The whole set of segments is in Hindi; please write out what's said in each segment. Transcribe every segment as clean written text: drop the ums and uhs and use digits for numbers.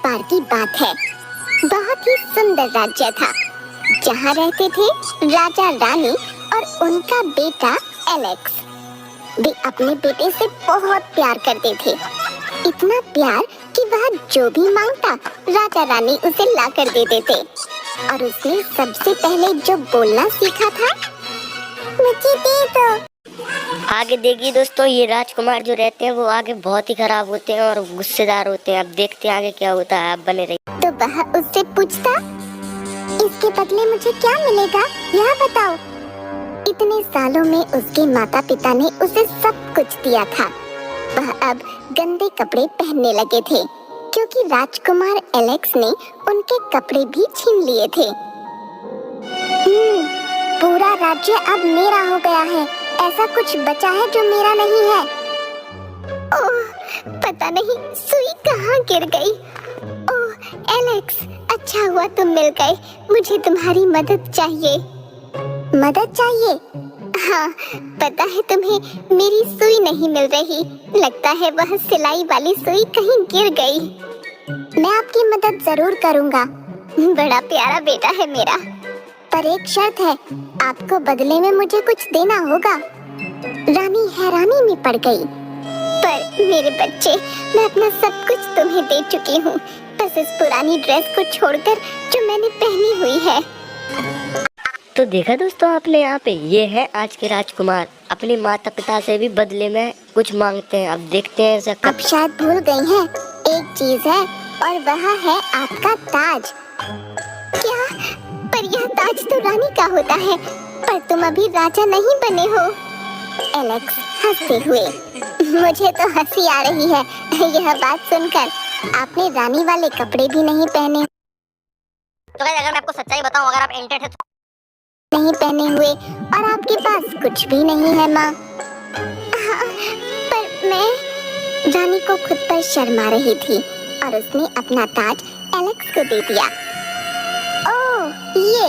बार की बात है। बहुत ही सुंदर राज्य था जहाँ रहते थे राजा रानी और उनका बेटा एलेक्स। वे अपने बेटे से बहुत प्यार करते थे, इतना प्यार कि वह जो भी मांगता राजा रानी उसे ला कर देते थे। और उसने सबसे पहले जो बोलना सीखा था, मुझे दे दो। आगे देखिए दोस्तों, ये राजकुमार जो रहते हैं वो आगे बहुत ही खराब होते हैं और गुस्सेदार होते हैं। अब देखते हैं आगे क्या होता है, आप बने रहिए। तो वह उससे पूछता, इसके बदले मुझे क्या मिलेगा, यह बताओ। इतने सालों में उसके माता पिता ने उसे सब कुछ दिया था। वह अब गंदे कपड़े पहनने लगे थे क्योंकि राजकुमार एलेक्स ने उनके कपड़े भी छीन लिए थे। पूरा राज्य अब मेरा हो गया है। ऐसा कुछ बचा है जो मेरा नहीं है। ओह, पता नहीं सुई कहाँ गिर गई। ओह एलेक्स, अच्छा हुआ तुम मिल गए। मुझे तुम्हारी मदद चाहिए। मदद चाहिए? हाँ, पता है तुम्हें मेरी सुई नहीं मिल रही। लगता है वह सिलाई वाली सुई कहीं गिर गई। मैं आपकी मदद जरूर करूँगा। बड़ा प्यारा बेटा है मेरा, पर एक शर्त है, आपको बदले में मुझे कुछ देना होगा। रानी हैरानी में पड़ गई। पर मेरे बच्चे, मैं अपना सब कुछ तुम्हें दे चुकी हूँ, बस इस पुरानी ड्रेस को छोड़कर जो मैंने पहनी हुई है। तो देखा दोस्तों आपने, यहाँ पे ये है आज के राजकुमार अपने माता पिता से भी बदले में कुछ मांगते हैं। अब देखते हैं ऐसा अब शायद भूल गई हैं, एक चीज है और वह है आपका ताज। क्या? पर यह ताज तो रानी का होता है, पर तुम अभी राजा नहीं बने हो। एलेक्स हंसते हुए, मुझे तो हंसी आ रही है यह बात सुनकर। आपने रानी वाले कपड़े भी नहीं पहने। तो अगर मैं आपको सच्चाई बताऊं, अगर आप इंटेंट है नहीं पहने हुए और आपके पास कुछ भी नहीं है माँ। पर मैं रानी को खुद पर शर्मा रही थी और उसने अपना ताज एलेक्स को दे दिया। ओह, ये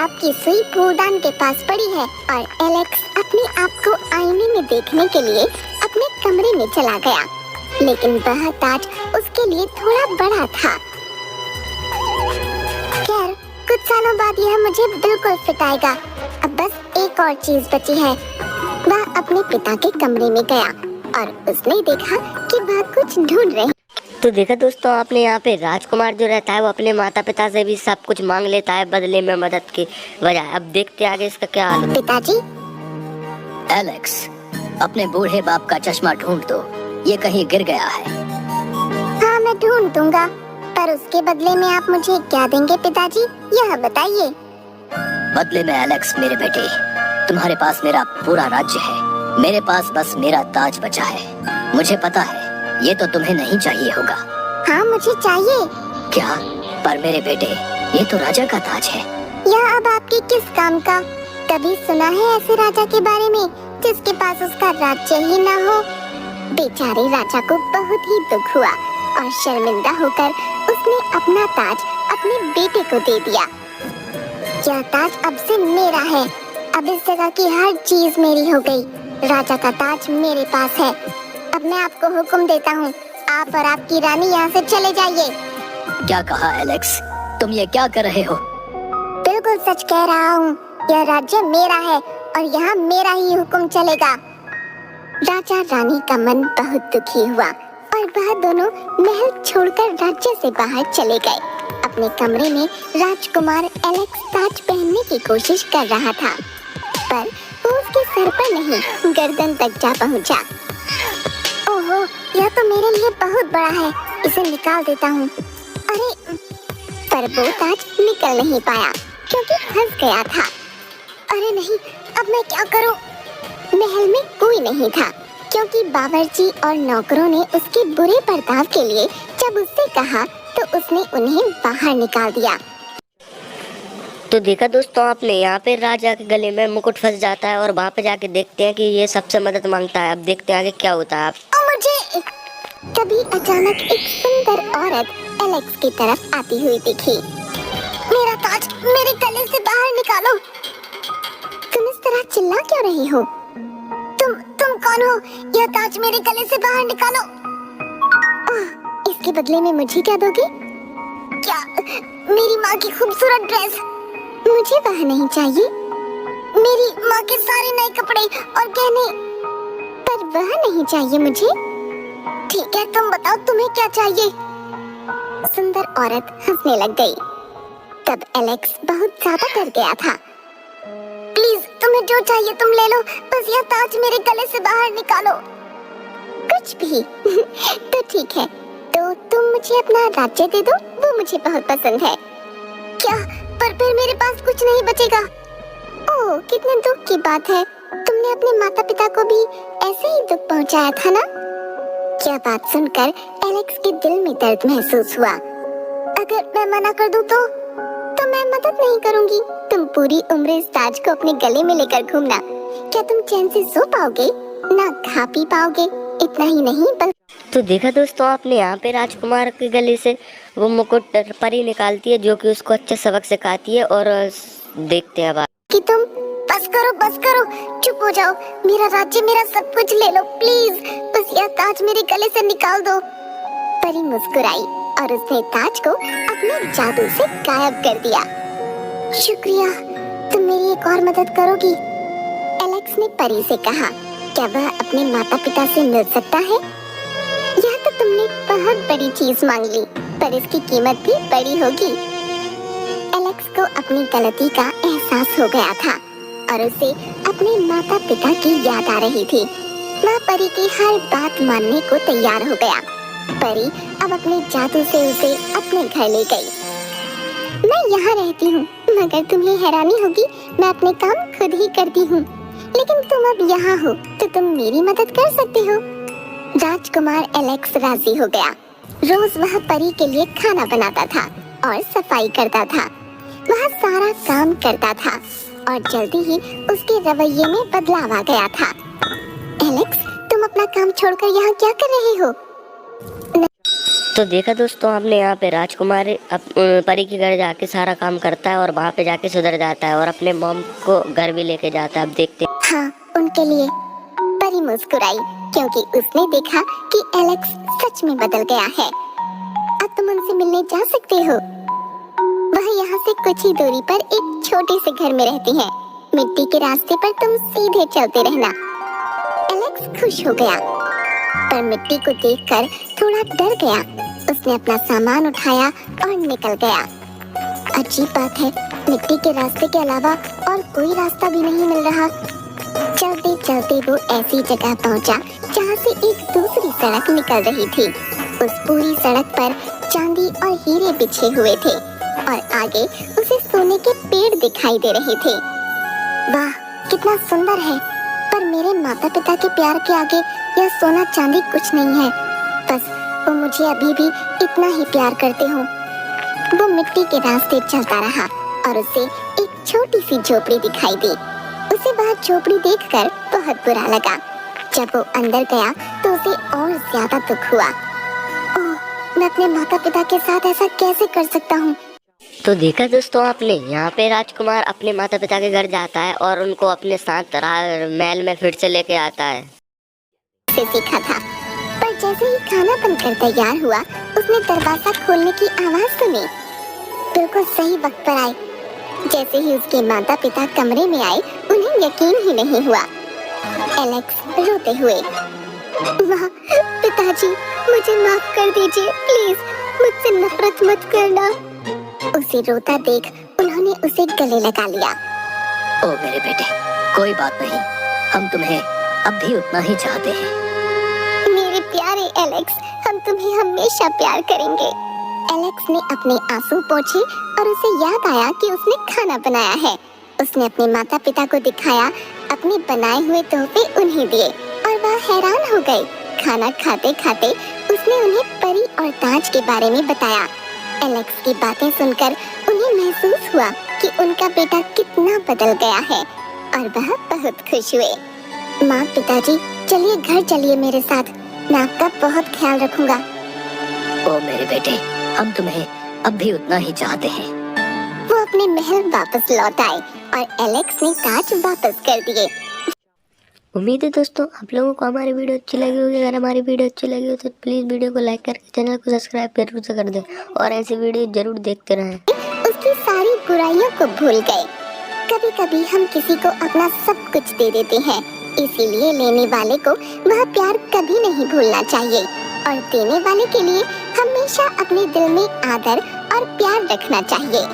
आपकी सुई फूलदान के पास पड़ी है। और एलेक्स अपने आप को आईने में देखने के लिए अपने कमरे में चला गया, लेकिन वह ताज उसके लिए थोड़ा बड़ा था। खैर, कुछ सालों बाद यह मुझे बिल्कुल फिट आएगा। अब बस एक और चीज बची है। वह अपने पिता के कमरे में गया और उसने देखा कि वह कुछ ढूंढ रहे। तो देखा दोस्तों आपने, यहाँ पे राजकुमार जो रहता है वो अपने माता पिता से भी सब कुछ मांग लेता है बदले में मदद की वजह। अब देखते हैं आगे इसका क्या हाल है। पिताजी, एलेक्स, अपने बूढ़े बाप का चश्मा ढूंढ दो, ये कहीं गिर गया है। हाँ, मैं ढूंढ दूंगा, पर उसके बदले में आप मुझे क्या देंगे पिताजी, यह बताइए। बदले में एलेक्स मेरे बेटे, तुम्हारे पास मेरा पूरा राज्य है। मेरे पास बस मेरा ताज बचा है। मुझे पता है ये तो तुम्हें नहीं चाहिए होगा। हाँ, मुझे चाहिए। क्या? पर मेरे बेटे, ये तो राजा का ताज है। यह अब आपके किस काम का? कभी सुना है ऐसे राजा के बारे में जिसके पास उसका राज्य ही न हो? बेचारे राजा को बहुत ही दुख हुआ और शर्मिंदा होकर उसने अपना ताज अपने बेटे को दे दिया। यह ताज अब से मेरा है। अब इस जगह की हर चीज मेरी हो गई। राजा का ताज मेरे पास है। अब मैं आपको हुक्म देता हूँ, आप और आपकी रानी यहाँ से चले जाइए। क्या कहा एलेक्स? तुम ये क्या कर रहे हो? बिल्कुल सच कह रहा हूँ। यह राज्य मेरा है और यहाँ मेरा ही हुक्म चलेगा। राजा रानी का मन बहुत दुखी हुआ और वह दोनों महल छोड़कर राज्य से बाहर चले गए। अपने कमरे में राजकुमार एलेक्स ताज पहनने की कोशिश कर रहा था, पर वो उसके सर पर नहीं, गर्दन तक जा पहुंचा। ओहो, यह तो मेरे लिए बहुत बड़ा है, इसे निकाल देता हूँ। अरे, पर वो ताज निकल नहीं पाया क्योंकि फंस गया था। अरे नहीं, अब मैं क्या करूँ? महल में कोई नहीं था क्योंकि बावर्ची और नौकरों ने उसके बुरे बर्ताव के लिए जब उससे कहा तो उसने उन्हें बाहर निकाल दिया। तो देखा दोस्तों आपने, यहाँ पे राजा के गले में मुकुट फंस जाता है और वहाँ पे जाके देखते हैं कि ये सबसे मदद मांगता है। अब देखते हैं आगे क्या होता है। मुझे तभी अचानक एक सुंदर औरत एलेक्स की तरफ आती हुई दिखी। मेरा ताज मेरे गले से बाहर निकालो। तुम इस तरह चिल्ला क्यों रही हो? तुम कौन हो? यह ताज मेरे गले से बाहर निकालो। इसके बदले में मुझे क्या दोगे? क्या मेरी माँ की खूबसूरत ड्रेस? मुझे वह नहीं चाहिए। मेरी माँ के सारे नए कपड़े और गहने, पर वह नहीं चाहिए मुझे। ठीक है, तुम बताओ तुम्हें क्या चाहिए? सुंदर औरत हंसने लग गई। तब एलेक्स बहुत ज्यादा डर गया था। प्लीज तुम्हें जो चाहिए तुम ले लो, बस यह ताज मेरे गले से बाहर निकालो। कुछ भी। तो ठीक है, तो तुम मुझे अपना राज्य दे दो, वो मुझे बहुत पसंद है। क्या? पर फिर मेरे पास कुछ नहीं बचेगा। ओह, कितने दुख की बात है। तुमने अपने माता पिता को भी ऐसे ही दुख पहुंचाया था ना? क्या बात सुनकर एलेक्स के दिल में दर्द महसूस हुआ। अगर मैं मना कर दूं तो मैं मदद नहीं करूंगी। तुम पूरी उम्र इस ताज को अपने गले में लेकर घूमना। क्या तुम चैन से सो पाओगे? ना खा पी पाओगे। इतना ही नहीं तो देखा दोस्तों आपने, यहाँ पे राजकुमार के गले से वो मुकुट परी निकालती है जो कि उसको अच्छे सबक सिखाती है। और देखते हैं अब कि तुम बस करो, चुप हो जाओ। मेरा राज्य, मेरा सब कुछ ले लो प्लीज। बस यह ताज मेरे गले से निकाल दो। परी मुस्कुराई और उसने ताज को अपने जादू से गायब कर दिया। शुक्रिया, तुम मेरी एक और मदद करोगी? एलेक्स ने परी से कहा। क्या वह अपने माता पिता से मिल सकता है? यह तो तुमने बहुत बड़ी चीज मांग ली, पर इसकी कीमत भी बड़ी होगी। एलेक्स को अपनी गलती का एहसास हो गया था और उसे अपने माता पिता की याद आ रही थी। वह परी की हर बात मानने को तैयार हो गया। परी अब अपने जादू से उसे अपने घर ले गई। मैं यहाँ रहती हूँ, मगर तुम्हें हैरानी होगी, मैं अपने काम खुद ही करती हूँ। लेकिन तुम अब यहाँ हो तो तुम मेरी मदद कर सकते हो। राजकुमार एलेक्स राजी हो गया। रोज वह परी के लिए खाना बनाता था और सफाई करता था। वह सारा काम करता था और जल्दी ही उसके रवैये में बदलाव आ गया था। एलेक्स, तुम अपना काम छोड़कर यहाँ क्या कर रहे हो? तो देखा दोस्तों आपने, यहाँ पे राजकुमार परी के घर जाके सारा काम करता है और वहाँ पे जाके सुधर जाता है और अपने मॉम को घर भी लेके जाता है। अब देखते हैं। हाँ, उनके लिए। परी मुस्कुराई क्योंकि उसने देखा कि एलेक्स सच में बदल गया है। अब तुम उनसे मिलने जा सकते हो। वह यहाँ से कुछ ही दूरी पर एक छोटे से घर में रहती हैं। मिट्टी के रास्ते पर तुम सीधे चलते रहना। एलेक्स खुश हो गया, पर मिट्टी को देखकर थोड़ा डर गया। उसने अपना सामान उठाया और निकल गया। अजीब बात है, मिट्टी के रास्ते के अलावा और कोई रास्ता भी नहीं मिल रहा। चलते चलते वो ऐसी जगह पहुंचा जहां से एक दूसरी सड़क निकल रही थी। उस पूरी सड़क पर चांदी और हीरे बिछे हुए थे और आगे उसे सोने के पेड़ दिखाई दे रहे थे। वाह, कितना सुंदर है, पर मेरे माता पिता के प्यार के आगे यह सोना चांदी कुछ नहीं है। बस वो मुझे अभी भी इतना ही प्यार करते हो। वो मिट्टी के रास्ते चलता रहा और उसे एक छोटी सी झोपड़ी दिखाई दी। उसे वह झोपड़ी देखकर बहुत बुरा लगा। जब वो अंदर गया तो उसे और ज्यादा दुख हुआ। ओह, मैं अपने माता पिता के साथ ऐसा कैसे कर सकता हूँ? तो देखा दोस्तों आपने, यहाँ पे राजकुमार अपने माता पिता के घर जाता है और उनको अपने साथ महल में फिर से लेके आता है। से सीखा था, पर जैसे ही खाना बनकर तैयार हुआ, उसने दरवाजा खोलने की आवाज सुनी। बिल्कुल सही वक्त पर आए। जैसे ही उसके माता पिता कमरे में आए, उन्हें यकीन ही नहीं हुआ। एलेक्स रोते हुए, वाह पिताजी, मुझे माफ कर दीजिए प्लीज, मुझसे नफरत मत करना। उसे रोता देख उन्होंने उसे गले लगा लिया। ओ मेरे बेटे, कोई बात नहीं, हम तुम्हें अब भी उतना ही चाहते हैं। मेरे प्यारे एलेक्स, हम तुम्हें हमेशा प्यार करेंगे। एलेक्स ने अपने आंसू पोंछे और उसे याद आया कि उसने खाना बनाया है। उसने अपने माता पिता को दिखाया, अपने बनाए हुए तोहफे उन्हें दिए और वह हैरान हो गए। खाना खाते खाते उसने उन्हें परी और ताज के बारे में बताया। एलेक्स की बातें सुनकर उन्हें महसूस हुआ कि उनका बेटा कितना बदल गया है और वह बहुत खुश हुए। माँ, पिताजी, चलिए घर चलिए मेरे साथ, मैं आपका बहुत ख्याल रखूंगा। ओ मेरे बेटे, हम तुम्हें अब भी उतना ही चाहते हैं। वो अपने महल वापस लौट आए और एलेक्स ने ताज वापस कर दिए। उम्मीद है दोस्तों आप लोगों को हमारी वीडियो अच्छी लगी होगी। अगर हमारी वीडियो अच्छी लगी हो तो प्लीज़ वीडियो को लाइक करके चैनल को सब्सक्राइब जरूर से कर दें और ऐसी वीडियो जरूर देखते रहें। उसकी सारी बुराइयों को भूल गए। कभी कभी हम किसी को अपना सब कुछ दे देते हैं, इसीलिए लेने वाले को वह प्यार कभी नहीं भूलना चाहिए और देने वाले के लिए हमेशा अपने दिल में आदर और प्यार रखना चाहिए।